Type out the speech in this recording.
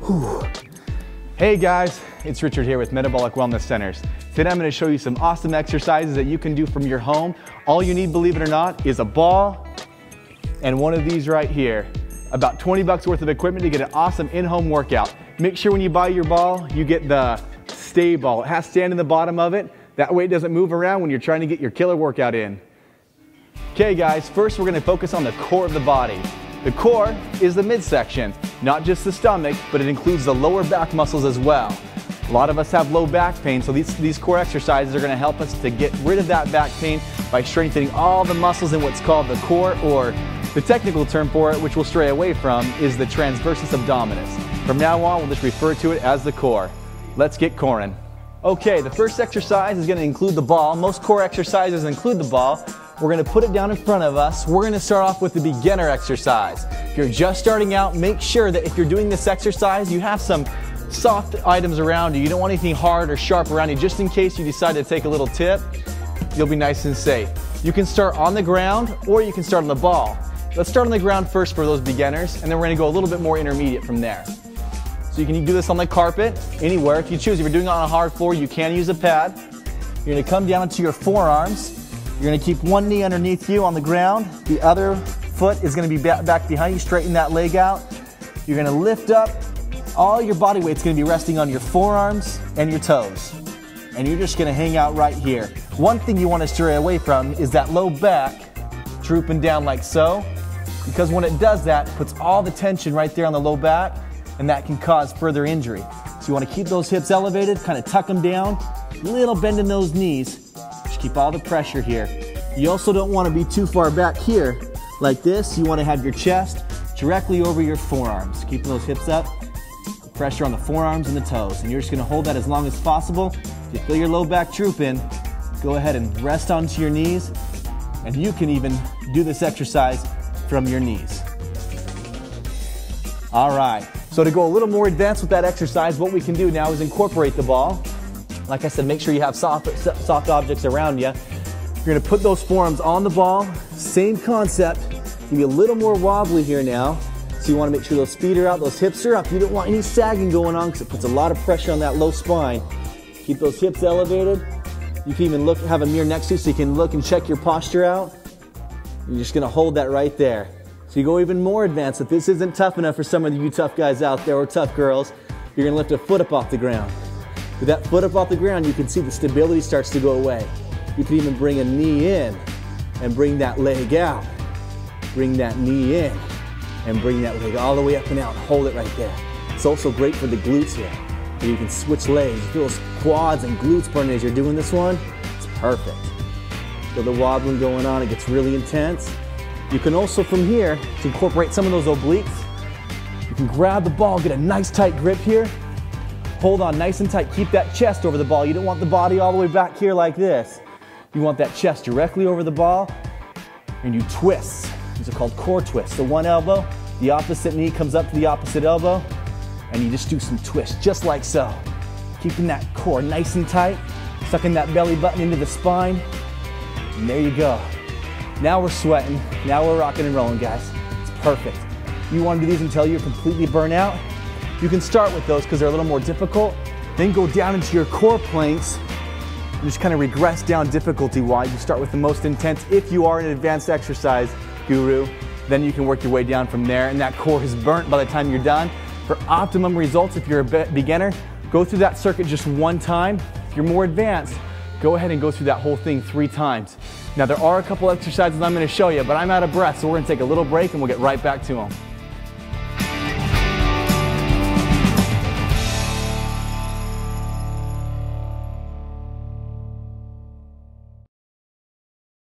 Whew. Hey guys, it's Richard here with Metabolic Wellness Centers. Today I'm going to show you some awesome exercises that you can do from your home. All you need, believe it or not, is a ball and one of these right here. About 20 bucks worth of equipment to get an awesome in-home workout. Make sure when you buy your ball, you get the stay ball. It has stand in the bottom of it. That way it doesn't move around when you're trying to get your killer workout in. Okay guys, first we're going to focus on the core of the body. The core is the midsection, not just the stomach, but it includes the lower back muscles as well. A lot of us have low back pain, so these core exercises are going to help us to get rid of that back pain by strengthening all the muscles in what's called the core, or the technical term for it, which we'll stray away from, is the transversus abdominis. From now on, we'll just refer to it as the core. Let's get coring. Okay, the first exercise is going to include the ball. Most core exercises include the ball. We're going to put it down in front of us. We're going to start off with the beginner exercise. If you're just starting out, make sure that if you're doing this exercise, you have some soft items around you. You don't want anything hard or sharp around you, just in case you decide to take a little tip. You'll be nice and safe. You can start on the ground or you can start on the ball. Let's start on the ground first for those beginners, and then we're going to go a little bit more intermediate from there. So you can do this on the carpet, anywhere. If you choose, if you're doing it on a hard floor, you can use a pad. You're going to come down to your forearms. You're going to keep one knee underneath you on the ground. The other foot is going to be back behind you. Straighten that leg out. You're going to lift up. All your body weight's going to be resting on your forearms and your toes. And you're just going to hang out right here. One thing you want to stray away from is that low back drooping down like so. Because when it does that, it puts all the tension right there on the low back, and that can cause further injury. So you want to keep those hips elevated, kind of tuck them down, little bend in those knees. Just keep all the pressure here. You also don't want to be too far back here like this. You want to have your chest directly over your forearms. Keeping those hips up, pressure on the forearms and the toes. And you're just going to hold that as long as possible. If you feel your low back drooping, go ahead and rest onto your knees. And you can even do this exercise from your knees. All right, so to go a little more advanced with that exercise, what we can do now is incorporate the ball. Like I said, make sure you have soft objects around you. You're gonna put those forearms on the ball. Same concept, be a little more wobbly here now. So you wanna make sure those feet are out, those hips are up. You don't want any sagging going on because it puts a lot of pressure on that low spine. Keep those hips elevated. You can even have a mirror next to you so you can look and check your posture out. You're just going to hold that right there. So you go even more advanced. If this isn't tough enough for some of you tough guys out there or tough girls, you're going to lift a foot up off the ground. With that foot up off the ground, you can see the stability starts to go away. You can even bring a knee in and bring that leg out. Bring that knee in and bring that leg all the way up and out. Hold it right there. It's also great for the glutes here. So you can switch legs. You feel those quads and glutes burning as you're doing this one. It's perfect. Feel the wobbling going on, it gets really intense. You can also from here, to incorporate some of those obliques, you can grab the ball, get a nice tight grip here, hold on nice and tight, keep that chest over the ball. You don't want the body all the way back here like this. You want that chest directly over the ball, and you twist. These are called core twists. So one elbow, the opposite knee comes up to the opposite elbow, and you just do some twists, just like so. Keeping that core nice and tight, sucking that belly button into the spine. And there you go. Now we're sweating. Now we're rocking and rolling, guys. It's perfect. You want to do these until you're completely burnt out? You can start with those because they're a little more difficult. Then go down into your core planks and just kind of regress down difficulty-wise. You start with the most intense. If you are an advanced exercise guru, then you can work your way down from there. And that core is burnt by the time you're done. For optimum results, if you're a beginner, go through that circuit just one time. If you're more advanced, go ahead and go through that whole thing 3 times. Now there are a couple exercises I'm going to show you, but I'm out of breath, so we're going to take a little break and we'll get right back to them.